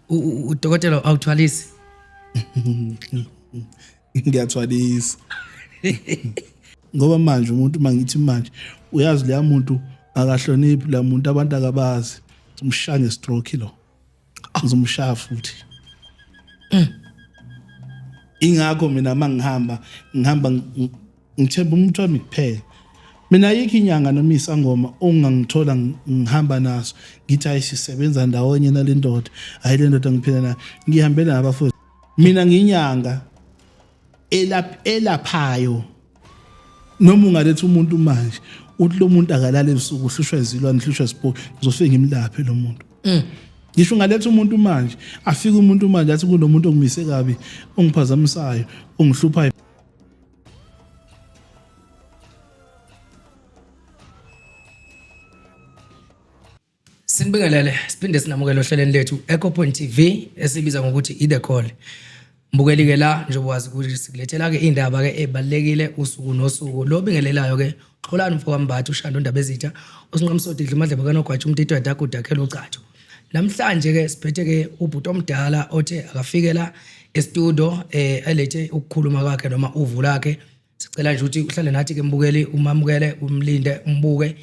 udokotela awuthwalisi. Ngiyathwalisa. Ngoba manje umuntu mangithi manje uyazi leya muntu akahloniphi la muntu abantu akabazi umshange stroke lo. Ngizomshaya futhi. Ingakho mina mangihamba ngithemba umuntu wami kuphela. Mina ayikho inyanga noma isangoma ongangithola ngihamba naso ngithi ayisisebenza ndawonye nalendoda hayi le ndoda ngiphila nayo ngihambela nabafuthi. Mina nginyanga elaphayo noma ungaletha umuntu manje uthi lo muntu akalala ebusuku uhlushwa izilwane uhlushwa isipoki ngizofika ngimlaphe lo muntu. Ngisho ungaletha umuntu manje afike umuntu manje athi kunomuntu ongimise kabi ongiphazamisayo ongihluphayo. Sinibingelele siphinde sinamukele ohlelweni lethu Echo Point TV esibiza ngokuthi iThe Call. Mbukeli ke la njengoba wazi ukuthi sikulethela ke indaba ke ebalekile usuku nosuku lo bingelelayo ke xolani mfoko wambatha ushando ndaba ezitha usinqamsodidla imadlebe kanogwatsha umtito yadakuda akhela ucatsho. Namhlanje ke siphethe ke ubhuti omdala othe akafikela e-studio elethe ukukhuluma kwakhe noma uvu lakhe. Sicela nje ukuthi uhlale nathi ke mbukeli umamukele umlinde umbuke.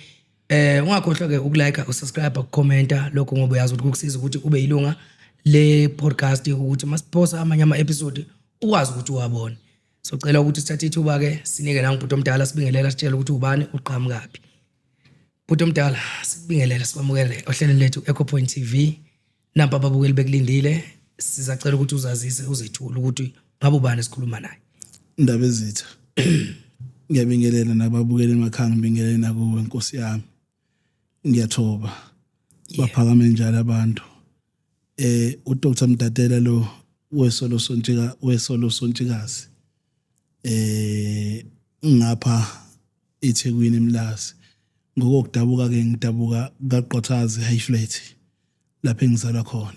Ungakhohlwa ke ukulike usubscribe ukucomenta lokho ngoba uyazi ukuthi kukusiza ukuthi ube yilunga le podcast ukuthi masiposa amanye ama episode ukwazi ukuthi uwabone. So cela ukuthi sithathe ithuba ke sinike nangibhuti omdala sibingelela sitshela ukuthi ubani uqhamukapi. Bhuti omdala sibingelela sibamukele ohlelweni lethu Echo Point TV. Namba ababukeli bekulindile sizacela ukuthi uzazise uzethula ukuthi ngabe ubani esikhuluma naye. Indaba ezitha. Ngiyabingelela nababukeli emakhaya ngibingelela nakuwe Nkosi yami. Ngiyathoba. Baphakame njalo abantu. uDr Mdatela lo wesolo sontshikazi ngapha eThekwini eMlazi ngokudabuka ke ngidabuka kaQothazi High Flat lapha engizalwa khona.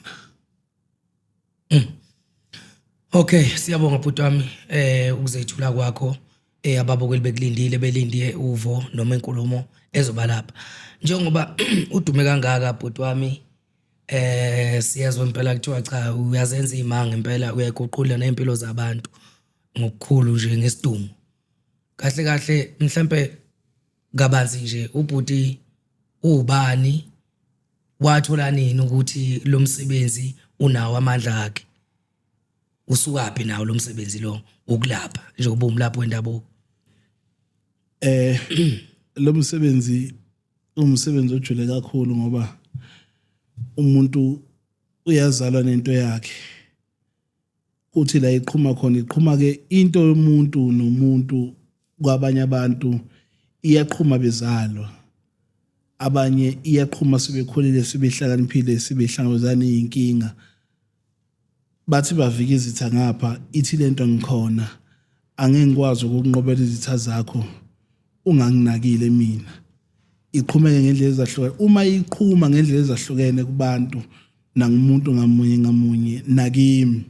Okay siyabonga bhuti wami ukuzethula kwakho ababukeli bekulindile belindiye uvo noma inkulumo ezoba lapha njengoba udume kangaka bhuti wami siyazwa impela kuthiwa cha uyazenza imanga impela uyaguqula nempilo zabantu ngokukhulu nje ngesidumo kahle kahle mhlambe kabanzi nje ubhuti ubani wathola nini ukuthi lo msebenzi unawo amandla akhe usukapi nawo lo msebenzi lo ukulapha njengoba umlaphi wendabuko lo msebenzi umsebenzi ojule kakhulu ngoba umuntu uyazalwa nento yakhe uthi la iqhuma khona iqhuma ke into yomuntu nomuntu kwabanye abantu iyaqhuma bezalwa abanye iyaqhuma sebekhulile sebehlakaniphile sebehlangabezana inkinga bathi bavika izitha ngapha ithi lento ngikhona angeke ngikwazi ukunqobela izitha zakho unganginakile mina iqhumeke ngendlela ezahlukene uma iqhuma ngendlela ezahlukene kubantu nangumuntu ngamunye nakimi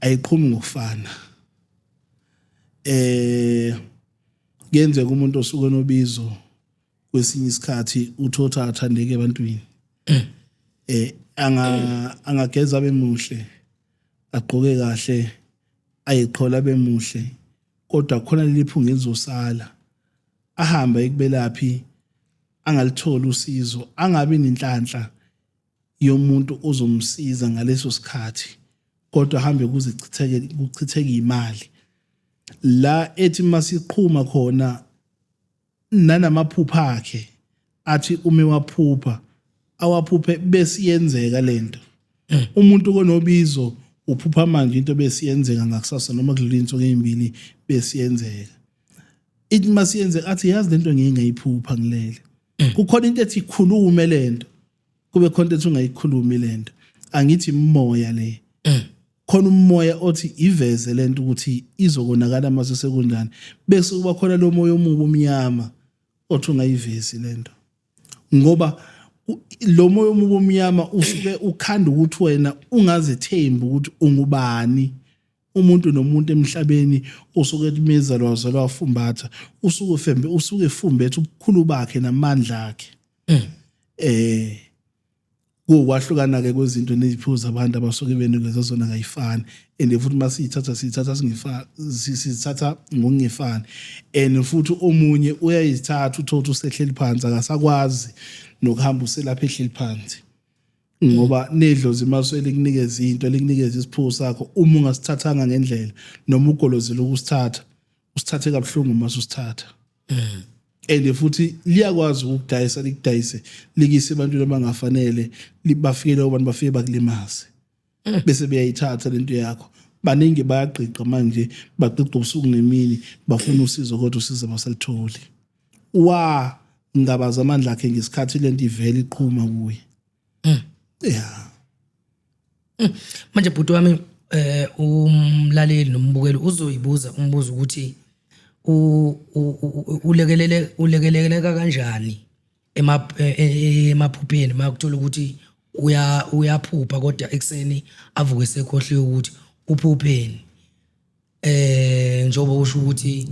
ayiqhumi ngokufana kuyenzeka umuntu osuke nobizo kwesinye isikhathi uthotha athandeke ebantwini angageza abe muhle agqoke kahle ayiqhola bemuhle kodwa khona leliphunga elizosala ahamba ekubelaphi angalithola usizo angabi nenhlanhla yomuntu ozomsiza ngaleso sikhathi kodwa ahambe kuchitheke imali la ethi masiqhuma khona nanamaphupha akhe athi ume waphupha awaphuphe besiyenzeka lento umuntu konobizo uphupha manje into besiyenzeka ngakusasa noma kudlula insuku ezimbili besiyenzeka ithi masiyenze athi yazi lento ngeke ngayiphupha ngilele kukhona into ethi ikhulume lento kube khona into ungayikhulumi lento angithi immoya le khona umoya othi iveze lento ukuthi izokonakala mase sekunjani bese kuba khona lo moya omubi omnyama othi ungayivezi lento ngoba lo moya omubi omnyama usuke ukhanda ukuthi wena ungazethembi ukuthi ungubani umuntu nomuntu emhlabeni osuke etimezalwa wazalwa wafumbatha usuke efumbethe ubukhulu bakhe namandla akhe Kuwahlukana ke kwezinto neziphuzo abantu abasuke benikezwe zona kayifani and futhi masithatha sithatha ngokungefani and futhi omunye uyayithatha uthothi usehleli phansi akasakwazi nokuhamba uselapha ehleli phansi ngoba nedlozi maswele kunikeza into likunikeza isiphuzo sakho uma ungasithathanga ngendlela noma ugolozela ukusithatha usithathe kabuhlungu mase usithatha and futhi liyakwazi ukudayisa likudayise likise ebantwini abangafanele libafikele abantu bafike bakulimaze bese beyayithatha lento yakho baningi bayagqiqa manje bagqiqa ubusuku nemini bafuna usizo kodwa usizo basalitholi ngabaza amandla akhe ngesikhathi lento ivela iqhuma kuye yeah manje bhuti wami umlaleli nombukeli uzoyibuza umbuzo ukuthi ulekeleleka kanjani emaphupheni makuthola ukuthi uyaphupha kodwa ekseni avuke sekhohliwe ukuthi uphupheni njengoba usho ukuthi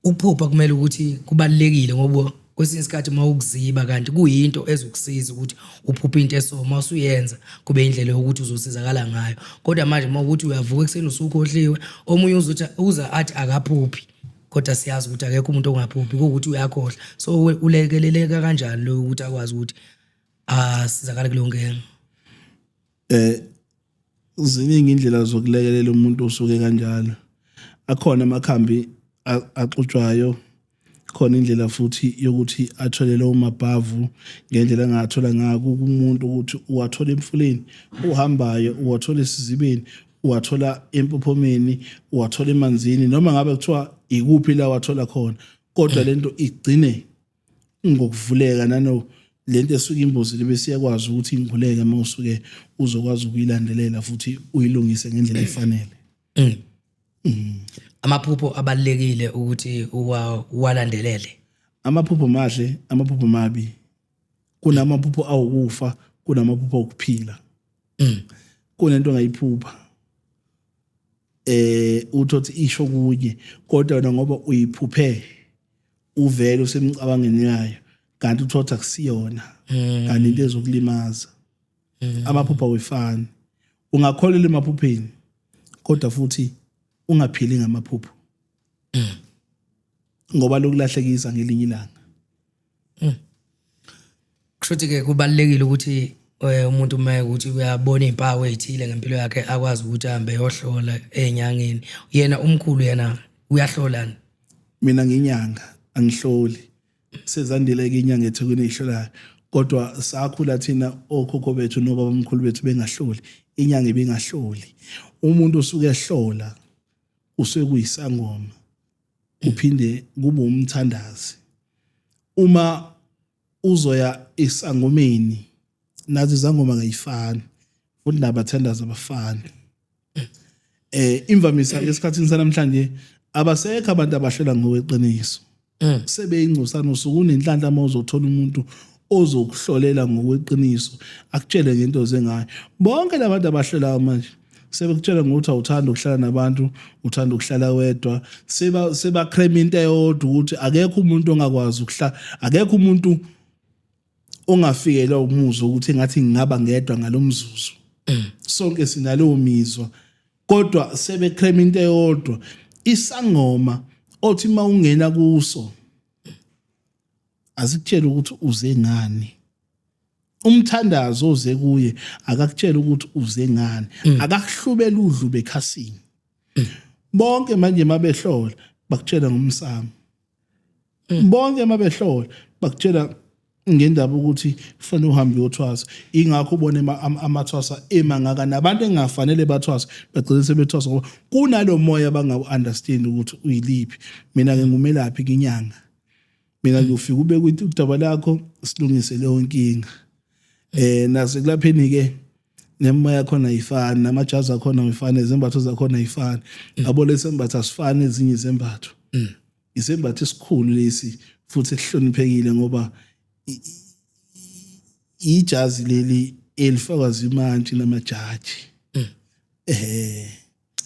ukuphupha kumele ukuthi kubalekile ngoba kwesinye isikhathi mawukuziba kanti kuyinto ezokusiza ukuthi uphuphe into esoma usuyenza kube indlela yokuthi uzosizakala ngayo kodwa manje mawukuthi uyavuka ekseni usukhohliwe omunye uza athi akaphuphi kodwa siyazi ukuthi akekho umuntu ongaphuphi ukuthi uyakhohla so ulekeleleka kanjani lo ukuthi akwazi ukuthi asizakale kuleyo nkinga ziningi indlela zokulekelela umuntu osuke kanjalo akhona amakhambi axutshwayo khona indlela futhi yokuthi athole lo mabhavu ngendlela angathola ngako umuntu ukuthi uwathola emfuleni uhambayo uwathola esizibeni uwathola empophomeni uwathola emanzini noma ngabe kuthiwa ikuphi la wathola khona kodwa lento igcine ngokuvuleka nano lento esuka imbuzi libe siyakwazi ukuthi inguleke mawusuke uzokwazi ukuyilandelela futhi uyilungise ngendlela efanele amaphupho abalekile ukuthi uwalandelele amaphupho mahle amaphupho mabi kunamaphupho awukufa kunamaphupho okuphila kunento ongayiphupha uthothi isho kunye kodwa wena ngoba uyiphuphe uvele usemcabangeni yayo kanti uthothi akusiyona kanti into ezokulimaza amaphupho awefani ungakholela emaphupheni kodwa futhi ungaphili ngamaphupho ngoba lokulahlekisa ngelinye ilanga kushuthi ke kubalekile ukuthi umuntu maye ukuthi uyabona impawu ezithile ngempilo yakhe akwazi ukuthi ahambe yohlola enyangeni yena umkhulu yena uyahlolana mina nginyanga angihloli sezandile ke inyanga ethekwini ehlolayo kodwa sakhula thina okhokho bethu nobaba omkhulu bethu bengahloli inyanga ibingahloli umuntu usuke ehlola usuke kuyisangoma uphinde kube umthandazi uma uzoya isangomeni nazi izangoma kayifani futhi nabathandazi abafani imvamisa esikhathini sanamhlanje abasekho abantu abahlela ngokweqiniso sebeyingcosana usuku unenhlanhla uma uzothola umuntu ozokuhlolela ngokweqiniso akutshele ngento zengayo bonke labantu abahlela manje sebekutshela ngokuthi awuthanda ukuhlala nabantu uthanda ukuhlala wedwa seba creme into eyodwa ukuthi akekho umuntu ongakwazi ukuhlala akekho umuntu ongafikelwa umuzo ukuthi ngathi ngingaba ngedwa ngalomzuzu sonke sinaleyo mizwa kodwa sebe creme into eyodwa isangoma othi mawungena kuso azikutshela ukuthi uze ngani umthandazo oze kuye akakutshela ukuthi uze ngani akakuhlubela udlu bekhasini bonke manje mabehlola bakutshela ngomsamo bonke mabehlola bakutshela ngendaba ukuthi kufanele uhambe uyothwasa ingakho ubone amathwasa emangaka nabantu engafanele bathwasa bagcina sebethwasa ngoba kunalo moya abangaunderstand ukuthi uyiliphi mina ke ngumelaphi kinyanga mina ngiyofika ube kuthi udaba lakho silungise leyo nkinga nase kulapheni ke nemoya yakhona ayifani namajazi akhona ayifani izembatho zakhona ayifani yabo lesembatho asifani ezinye izembatho isembatho esikhulu lesi futhi esihloniphekile ngoba ijazi leli elifakwa zimantshi namajaji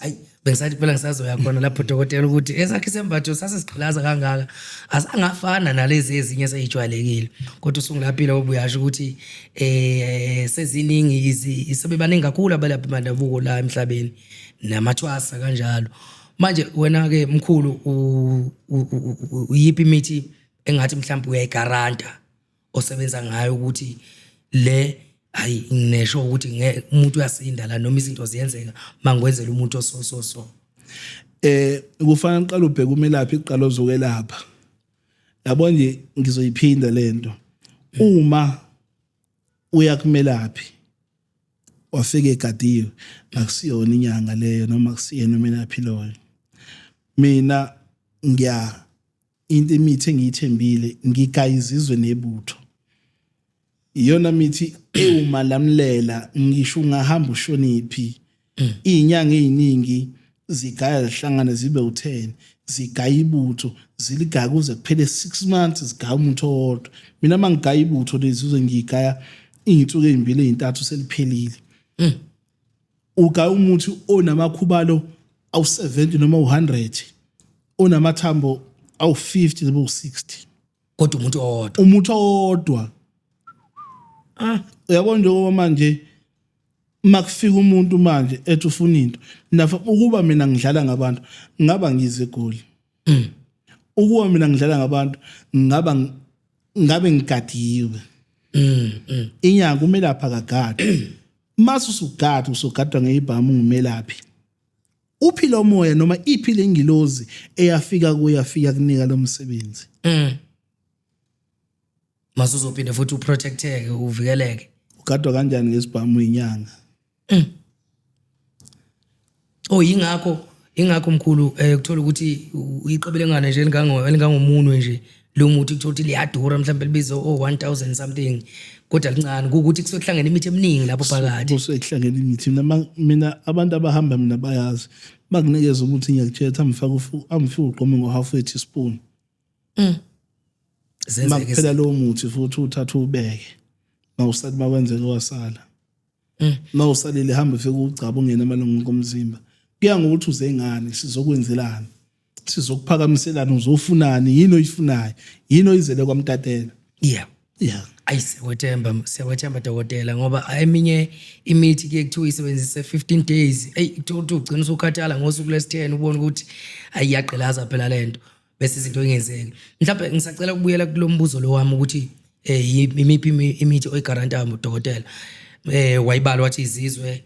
Hayi bengisathi phela ngisazoya khona lapho dokotela ukuthi esakhe sembatho sasesiqhilaza kangaka asangafana nalezi ezinye seyijwayelekile kodwa usungilaphile obuyasho ukuthi seziningi sebebaningi kakhulu abalaphi bendabuko la emhlabeni namathwasa kanjalo manje wena ke mkhulu uyipi imithi engathi mhlawumbe uyayigaranta osebenza ngayo ukuthi le hayi ngisho ukuthi umuntu uyasinda la noma izinto ziyenzeka mangikwenzela umuntu so kufanele uqale ubheke umelaphi iqala ozokwelapha yabo nje ngizoyiphinda lento uma uya kumelaphi wafika egadiwe akusiyona inyanga leyo noma kusiyena umelaphi loyo mina into imithi engiyithembile ngigayizizwe nebutho iyona mithi ewuma lamlela ngisho ungahamba ushoniphi izinyanga eziningi zigaya zihlangana zibe u10 zigaya ibutho ziligaya kuze kuphele 6 months zigaya umuntu owodwa mina mangigaya ibutho lezi uze ngigaya izinsuku ezimbili ezintathu seliphelile ugaya umuthi onamakhubalo awu70 noma u100 onamathambo awu50 noma u60 kodwa umuntu owodwa uyabona njengoba manje makufika umuntu manje ethi ufuna into nafa ukuba mina ngidlala ngabantu ngaba ngize egoli ukuba mina ngidlala ngabantu ngabe ngigadiwe inyanga kumele apha kagada mase usugadwa ngeibhamu ngumelaphi uphila umoya noma iphile ingilozi eyafika kunika lo msebenzi mase uzophinda futhi uprotecteke uvikeleke ugadwa kanjani ngesibhamu inyanga ingakho mkhulu ukuthola ukuthi iqebelengane nje elingangomunwe nje lo muthi ukuthola ukuthi liyadura mhlawumbe libizo 1000 something kodwa lincane ukuthi kusokuhlangana imithi eminingi lapho phakathi kusokuhlangana imithi mina abantu abahamba mina bayazi bakunikeza ukuthi ngiyakuthetha amfika uqome ngo half a teaspoon makuphela lo muthi futhi uthatha ubeke mawusali makwenzeka wasala mawusalile hamba ufike ugcaba ungena amalungu komzimba kuya ngokuthi uze ngani sizokwenzelana sizokuphakamiselana uzofunani yini oyifunayo yini oyizele kwamtatela yeah siyawethemba dokotela ngoba eminye imithi ke kuthiwa isebenzise 15 days uthi ugcina usukhathala ngosuku lesi10 ubone ukuthi ayiyaqhelaza phela lento bese izinto engenzeki mhlawumbe ngisacela ukubuyela kulombuzo lo wami ukuthi imiphi imithi oyigaranta dokotela wayibala wathi izizwe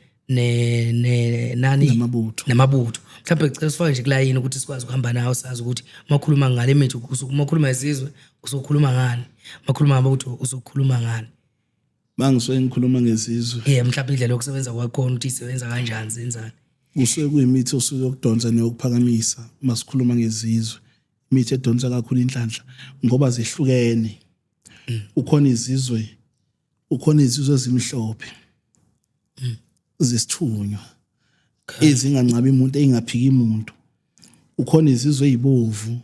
nani namabutho mhlawumbe ngicela sifake nje kulayini ukuthi sikwazi ukuhamba nawo sazi ukuthi makhuluma ngale mithi makhuluma izizwe uzokhuluma ngani makhuluma ngabutho uzokhuluma ngani mangisuke ngikhuluma ngezizwe mhlawumbe indlela yokusebenza kwakhona ukuthi isebenza kanjani zenzani kusuke kuyimithi osuke yokudonsa neyokuphakamisa masikhuluma ngezizwe imithi edonsa kakhulu inhlanhla ngoba zehlukene ukhona izizwe ezimhlophe zesithunywa ezingancabi umuntu engaphiki umuntu ukhona izizwe ezibovu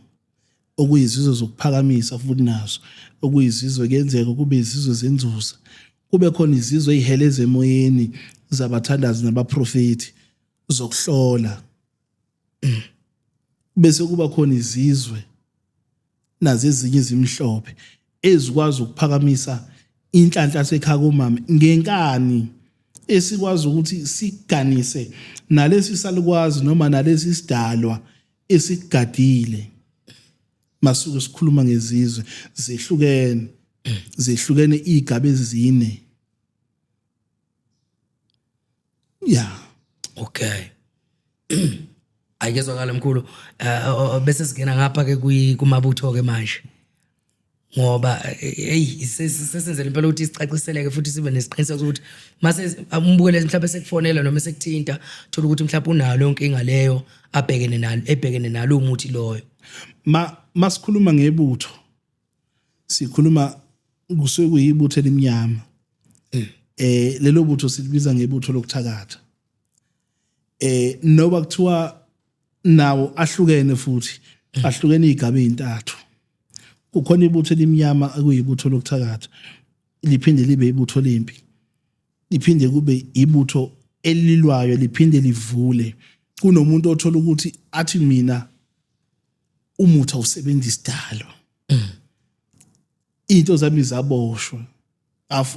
okuyizizwe zokuphakamisa futhi nazo okuyizizwe kuyenzeka kube izizwe zenzuza kube khona izizwe eziheleza emoyeni zabathandazi nabaprofeti zokuhlola bese kuba khona izizwe nazo ezinye izimhlophe ezikwazi ukuphakamisa inhlanhla sekhaya komama ngenkani esikwazi ukuthi siganise nalesi salikwazi noma nalesi sidalwa esigadile masuku sikhuluma ngezizwe zehlukene igaba ezine okay aykezwakala mkhulu bese singena ngapha ke kumabutho ke manje ngoba sesenzele impela ukuthi sicaciseleke futhi sibe nesiqiniseko ukuthi mase umbukele mhlawumbe sekufonela noma sekuthinta thola ukuthi mhlawumbe unalo inkinga leyo ebhekene nalo umuthi loyo masikhuluma ngebutho sikhuluma kusuke kuyibutho elimnyama lelo butho silibiza ngebutho lokuthakatha noba kuthiwa nawo ahlukene futhi ahlukene igaba ezintathu kukhona ibutho elimnyama ekuyibutho lokuthakatha liphinde libe ibutho lempi liphinde kube ibutho elilwayo liphinde livule kunomuntu othola ukuthi athi mina umuthi awusebenzi isidalo into zami zaboshwa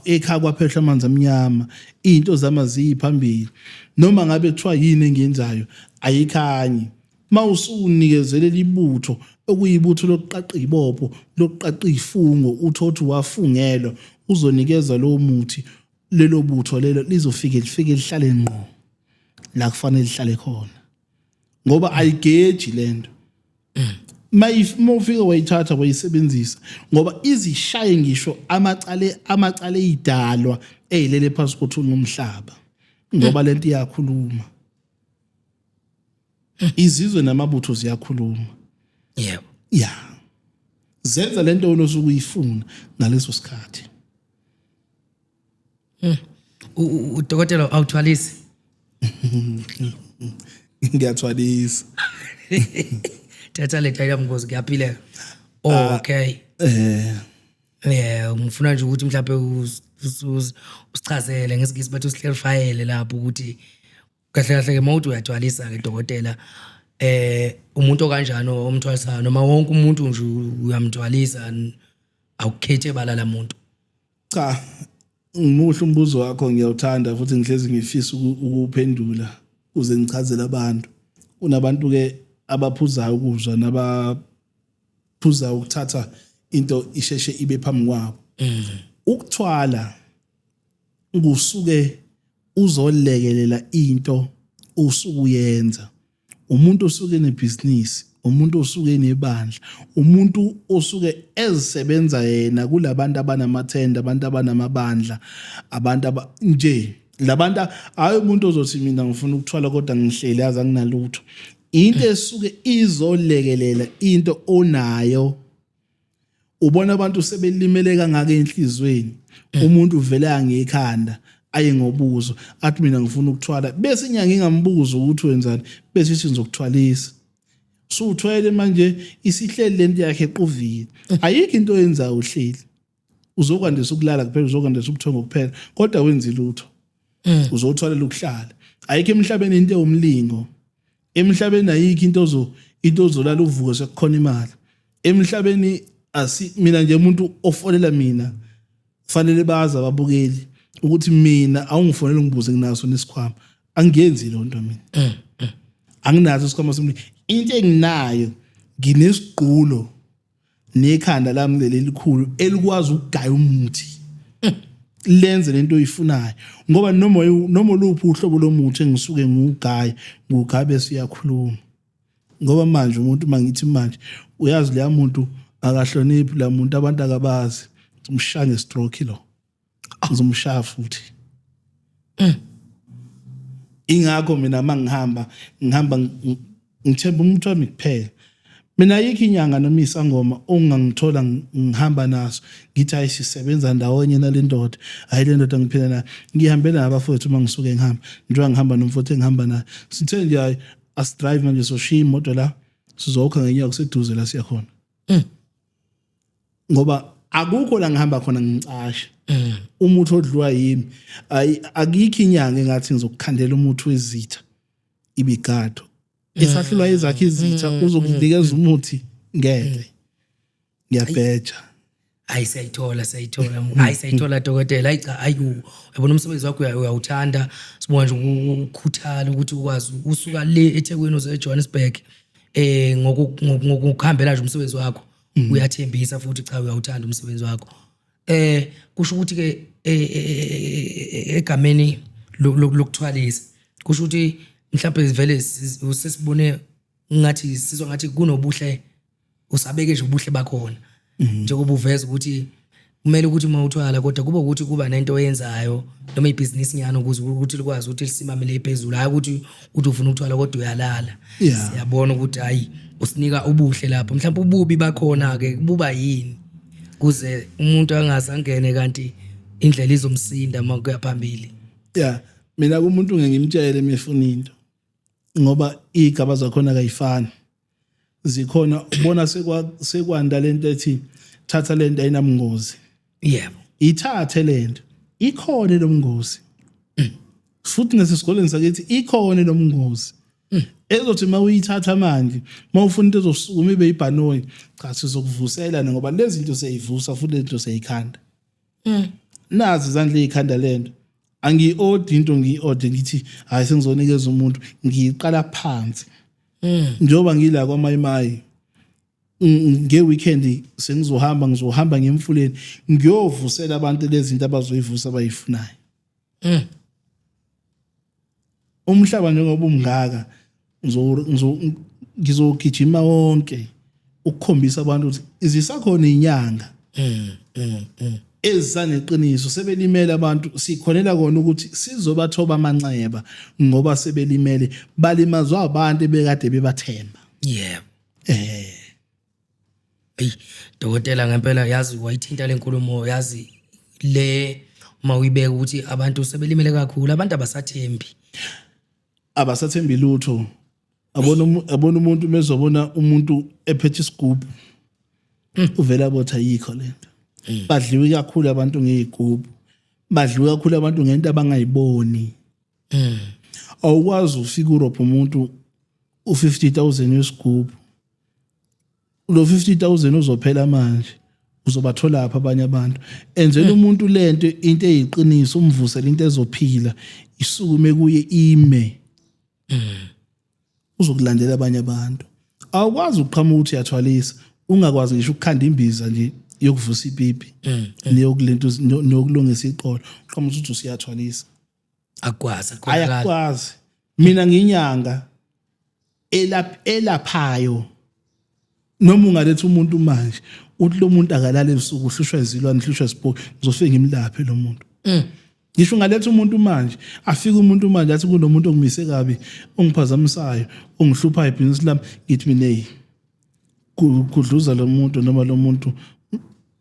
ekhaya kwaphehla amanzi amnyama into zami ziyiphambili noma ngabe kuthiwa yini engenzayo ayikhanyi mawusunikezele libutho okuyibutho lokuqaqa ibopho lokuqaqa izifungo uthothi wafungelwa uzonikeza lo muthi lelo butho lelo lifike lihlale ngqo la kufanele lihlale khona ngoba ayigeji lento mayifika wayithatha wayisebenzisa ngoba izishaye ngisho amacale idalwa ezilele phansi kothuli ngomhlaba ngoba lento iyakhuluma izizwe namabutho ziyakhuluma yebo zenza lento onosuku uyifuna ngaleso sikhathi udokotela awuthwalisi ngiyathwalisa thatha le tayela mngozi kuyaphileka okay ngifuna nje ukuthi mhlawumbe usichazele ngesikhathi bathi usiclarifyele lapho ukuthi kahle kahle ke mawuthi uyathwalisa ke dokotela umuntu okanjani omthwalisayo noma wonke umuntu nje uyamthwalisa awukhethe balala umuntu cha umuhle umbuzo wakho ngiyawuthanda futhi ngihlezi ngifisa ukuphendula uze ngichazele abantu kunabantu ke abaphuzayo ukuzwa nabaphuza ukuthatha into isheshe ibe phambi kwabo ukuthwala kusuke uzolekelela into usukuyenza umuntu osuke nebusiness umuntu osuke nebandla umuntu osuke ezisebenza yena kulabantu abanamathenda abantu abanamabandla abantu nje labantu hayi umuntu ozothi mina ngifuna ukuthwala kodwa ngihleli yazi anginalutho into esuke izolekelela into onayo ubona abantu sebelimele kangaka enhlizweni umuntu uvela ngekhanda aye ngobuzo athi mina ngifuna ukuthwala bese inyanga ingambuza ukuthi wenzani bese ithi ngizokuthwalisa so uthwele manje isihleli lento yakhe equvile ayikho into oyenza uhleli uzokwandisa ukulala kuphela uzokwandisa ukuthonga kuphela kodwa wenzi lutho uzothwalela ukuhlala ayikho emhlabeni into ewumlingo emhlabeni ayikho into ozolala uvuke sekukhona imali emhlabeni mina nje umuntu ofonela mina kufanele bazi ababukeli ukuthi mina awungifonela ngibuze nginaso nesikhwama angiyenzi lo nto mina anginazo isikhwama somlilo into enginayo nginesiqulo nekhanda lami lelikhulu elikwazi ukugaya umuthi lenze lento oyifunayo ngoba noma luphi uhlobo lomuthi engisuke ngugaya bese uyakhuluma ngoba manje umuntu mangithi manje uyazi leya muntu akahloniphi la muntu abantu akabazi umshaya ngestroke lo uzomshaya futhi ingakho mina mangihamba ngithemba umuntu wami kuphela mina ayikho inyanga noma isangoma ongangithola ngihamba naso ngithi ayisisebenza ndawonye nalendoda hayi le ndoda ngiphila nayo ngihambela nabafowethu uma ngisuke ngihamba njengoba ngihamba nomfowethu engihamba naye sithe nje hayi asidrive manje soshiya imoto la sizokha ngenyawo kuseduze la siya khona ngoba akukho la ngihamba khona ngicasha umuthi odliwa yimi akikho inyanga engathi ngizokukhandela umuthi wezitha ibigado esahlulwa ezakhe izitha uzokunikeza umuthi ngeke ngiyabheja sayithola dokotela yabona umsebenzi wakho uyawuthanda sibona nje ukukhuthala ukuthi ukwazi usuka le eThekwini uze eJohannesburg ngokukhambela nje umsebenzi wakho uyathembisa futhi cha uyawuthanda umsebenzi wakho kusho ukuthi ke egameni lokuthwalisa kusho ukuthi mhlawumbe vele usesibone ngathi sizwa ngathi kunobuhle usabeke nje ubuhle bakhona njengoba uveza ukuthi kumele ukuthi uma uthwala kodwa kuba ukuthi kuba nento oyenzayo noma ibhizinisi nyana ukuthi likwazi ukuthi lisimamele phezulu hayi ukuthi ufuna ukuthwala kodwa uyalala siyabona ukuthi hayi usinika ubuhle lapho mhlawumbe ububi bakhona ke kuba yini kuze umuntu angasangene kanti indlela izomsinda uma kuya phambili mina kumuntu ngengimtshele mefuna into ngoba igaba zakhona kayifani zikhona ubona sekwanda lento ethi thatha lento ayinamngozi yebo ithathe lento ikhona lomngozi futhi nasesikoleni sakithi ikhona lomngozi ezothi mawuyithatha manje mawufuna into ezosukuma ibe ibhanoyi cha sizokuvusela ngoba lezi zinto seyivusa futhi lento seyikhanda nazi izandla ezikhanda lento angiyi-odi into ngiyi-ode ngithi hayi sengizonikeza umuntu ngiyiqala phansi njengoba ngila kwaMayimayi nge-weekend ngizohamba ngemfuleni ngiyovusela abantu lezi zinto abazoyivusa abayifunayo umhlaba njengoba umngaka ngizogijima wonke ukukhombisa abantu ukuthi izisakhona inyanga ezisaneqiniso sebelimele abantu sikhonela kona ukuthi sizobathoba amanxeba ngoba sebelimele balimazwa abantu bekade bebathemba yebo dokotela ngempela yazi wayithinta lenkulumo yazi le mawuyibeka ukuthi abantu sebelimele kakhulu abantu abasathembi lutho abona umuntu mezobona umuntu ephethe isigubhu uvela botha yikho lento badliwe kakhulu abantu ngezigubhu badliwe kakhulu abantu ngento abangayiboni awukwazi ufika uRobha umuntu u50,000 yesigubhu lo 50,000 uzophela manje uzobathola lapha abanye abantu enzela umuntu lento into eyiqiniso umvusela into ezophila isukume kuye ime uzokulandela abanye abantu awukwazi ukuqhamuka ukuthi uyathwalisa ungakwazi ngisho ukukhanda imbiza nje yokuvusa ipipi neyokulento nokulungisa iqolo uqhamuka ukuthi usiyathwalisa akwazi mina nginyanga elaphayo noma ungaletha umuntu manje uthi lo muntu akalala ebusuku uhlushwa izilwane uhlushwa isiphoki ngizofika ngimlaphe lo muntu ngisho ngaletha umuntu manje afika umuntu manje athi kunomuntu ongimise kabi ongiphazamisayo ongihlupha ibhizinisi lami ngithi mina kudluza lo muntu noma lo muntu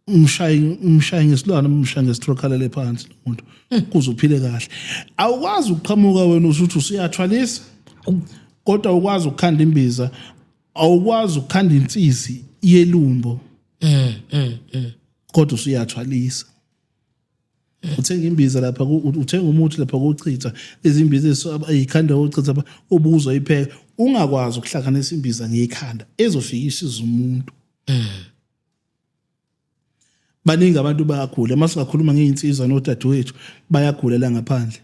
umshaye ngesilwane umshaye ngestroke le phansi lo muntu kuze uphile kahle awukwazi ukuqhamuka wena usuthi usiyathwalisa kodwa ukwazi ukukhanda imbiza awukwazi ukukhanda insisi yelumbo kodwa usiyathwalisa uthenga imbiza lapha uthenga umuthi lapha kochitha izimbiza ezikhanda kochitha ubuzwa ipheka ungakwazi ukuhlanganisa imbiza ngekhanda ezofikisa umuntu baningi abantu bayagula masikhuluma ngeinsizwa nodadewethu bayagula la ngaphandle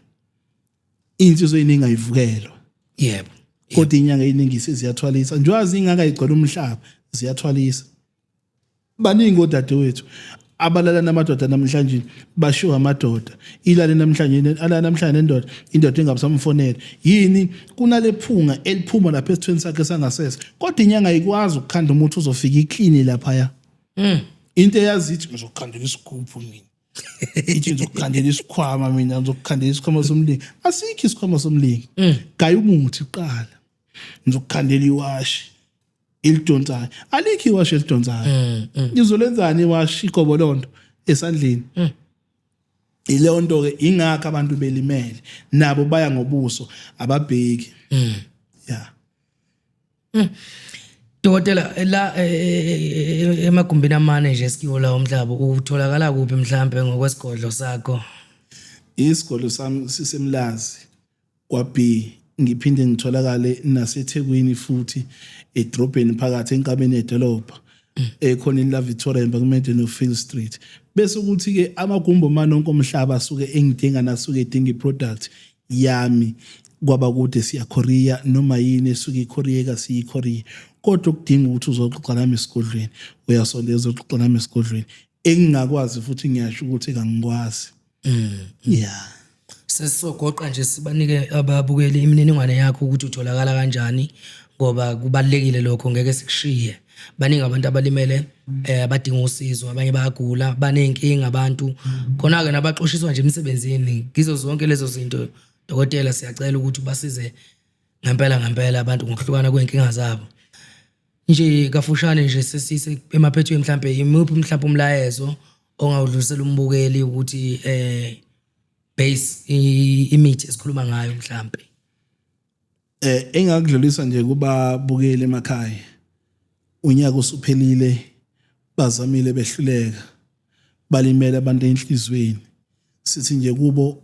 insizwe eyiningi ayivukelwa yebo kodwa inyanga eyiningi siziyathwalisa njengoba ingaka igcwala umhlaba ziyathwalisa baningi odadewethu abalala namadoda namhlanje bashiwa amadoda ilale namhlanje ala namhlanje nendoda indoda engabusamfonela yini kunalephunga eliphuma lapha esithweni sakhe sangasese kodwa inyanga ayikwazi ukukhanda umuntu uzofika iclean lapha ya into eyazithi ngizokukhandela isigubhu mina ithi ngizokukhandela isikhwama mina ngizokukhandela isikhwama somlingi asikho isikhwama somlingi gaya umuthi uqala ngizokukhandela iwashi ilidonsayo alikho iwashi elidonsayo ngizolenzani iwashi igobolondo esandleni ilonto ke ingakho abantu belimele nabo baya ngobuso ababheki yeah dokotela la emagumbini amane nje esikiwo la umhlaba utholakala kuphi mhlambe ngokwesigodlo sakho isigodlo sami sisemlazi kwaB ngiphinde ngitholakale naseThekwini futhi edrobheni phakathi enkabeni edolobha ekhoneni la Victoria Embankment no Field Street bese ukuthi ke amagumbo manje onke omhlaba asuke engidinga nasuke edinga iproduct yami kwaba kude siya Korea noma yini esuke iKorea ka siya iKorea kodwa ukudinga ukuthi uzoxoxa nami esigodlweni uyasondeza uxoxa nami esigodlweni engingakwazi futhi ngiyasho ukuthi kangikwazi yeah sesizogoqa nje sibanike ababukeli imininingwane yakho ukuthi utholakala kanjani ngoba kubalekile lokho ngeke sikushiye baningi abantu abalimele abadinga usizo abanye bayagula banenkinga abantu khona ke nabaxoshiswa nje emsebenzini ngizo zonke lezo zinto dokotela siyacela ukuthi ubasize ngempela abantu ngokuhlukana kwenkinga zabo nje kafushane nje sesise emaphethweni mhlambe imuphi mhlambe umlayezo ongawudlulisela umbukeli ukuthi base imithi esikhuluma ngayo mhlambe engakudlulisa nje kuba bukele emakhaya unyaka usuphelile bazamile behluleka balimele abantu enhlizweni sithi nje kubo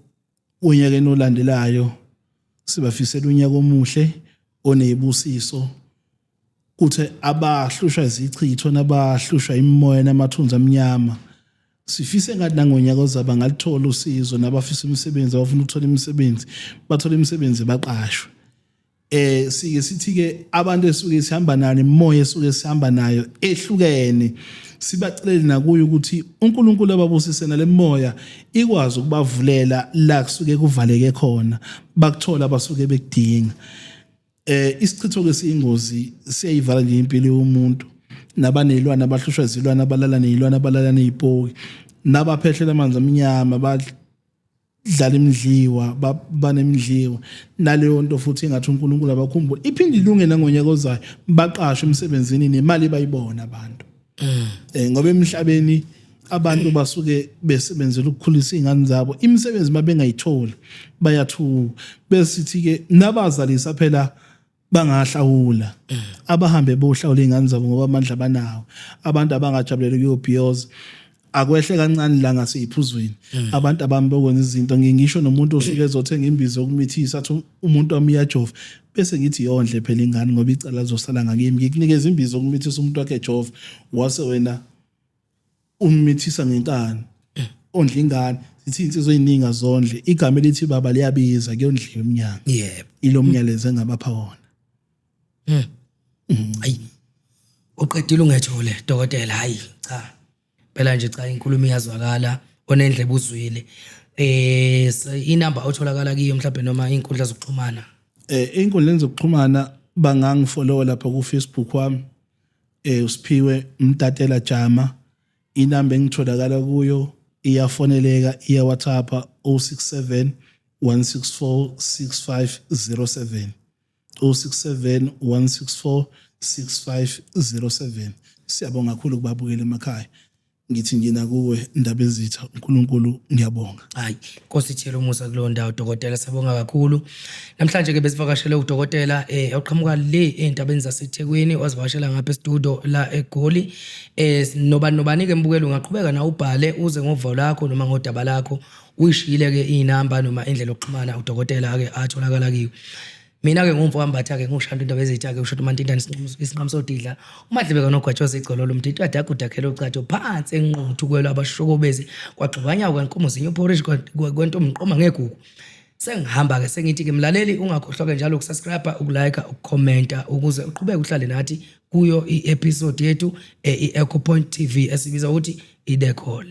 unyaka enolandelayo sibafisela unyaka omuhle onebusiso kuthi abahlushwa izichitho nabahlushwa imimoya namathunzi amnyama sifise ngathi nangonyaka ozaba ngalithola usizo nabafisa imisebenzi abafuna ukuthola imisebenzi bathola imisebenzi baqashwe sike sithi ke abantu esuke sihamba nayo imimoya esuke sihamba nayo ehlukene sibacelele nakuyo ukuthi uNkulunkulu ababusisena lemoya ikwazi ukubavulela la kusuke kuvaleke khona bakuthola basuke bekudinga isichitho ke siyingozi siyayivala nje impilo yomuntu nabanelwana abahlushwa izilwana abalala nezilwana abalala nezipoki nabaphehlela amanzi amnyama badlala imidliwa banemidliwa naleyo nto futhi engathi uNkulunkulu abakhumbula iphinde ilunge nangonyaka ozayo baqashwe emsebenzini nemali bayibona abantu ngoba emhlabeni abantu basuke besebenzela ukukhulisa izingane zabo imisebenzi mabengayithola bayathuka besithi ke nabazalisa phela bangahlawula abahambe bohlawula izingane zabo ngoba amandla banawo abantu abangajabuleli kuyobhiyoza akwehle kancane la ngaseyiphuzweni abantu abambe ukwenza izinto ngingisho nomuntu osuke ezothenga imbizo yokumithisa athi umuntu wami uyajova bese ngithi yondle phela ingane ngoba icala azosala ngakimi ngikunikeza imbizo yokumithisa umuntu wakhe ejova wase wena ummithisa ngenkani ondla ingane sithi insizwe eziningi azondle igama elithi baba liyabiza kuyondliwa eminyaka yebo ilo myalezo engabapha wona ayi uqedile ungethule dokotela hayi cha phela nje cha inkulumo iyazwakala onendlebe uzwile inamba otholakala kiyo mhlawumbe noma inkundla zokuxhumana einkundleni zokuxhumana bangangifollow lapha ku Facebook wami uSiphiwe Mtatela Jama inamba engitholakala kuyo iyafoneleka iya WhatsApp 067 164 6507 067 164 6507 siyabonga kakhulu kubabukela emakhaya ngithi ngina kuwe indaba ezitha uNkulunkulu ngiyabonga hayi Nkosi ithele umusa kulo ndawo dokotela sabonga kakhulu namhlanje ke besivakashele udokotela oqhamuka le endabeni zaseThekwini wazivakashela ngapha estudio la eGoli nobani ke mbukelo ungaqhubeka na ubhale uze ngovo lakho noma ngodaba lakho uyishile ke inamba noma indlela yokuxhumana udokotela ke atholakala kiyo mina ke ngumfo wambatha ke ngishanda indaba ezitha ke usho uMantintana isinqamo sodidla uMadlebeka nogwatshoza igcolo umthithi adagu dakhela ucatsho phansi enquthu kwelo abashokobezi kwagxibanya kwenkomo zinyo porridge kwento mqoma ngegugu sengihamba ke sengithi ke mlaleli ungakhohlwa njalo ukusubscribe ukulike ukucomment ukuze uqhubeke uhlale nathi kuyo i-episode yethu i-Echo Point TV esibiza ukuthi iDecol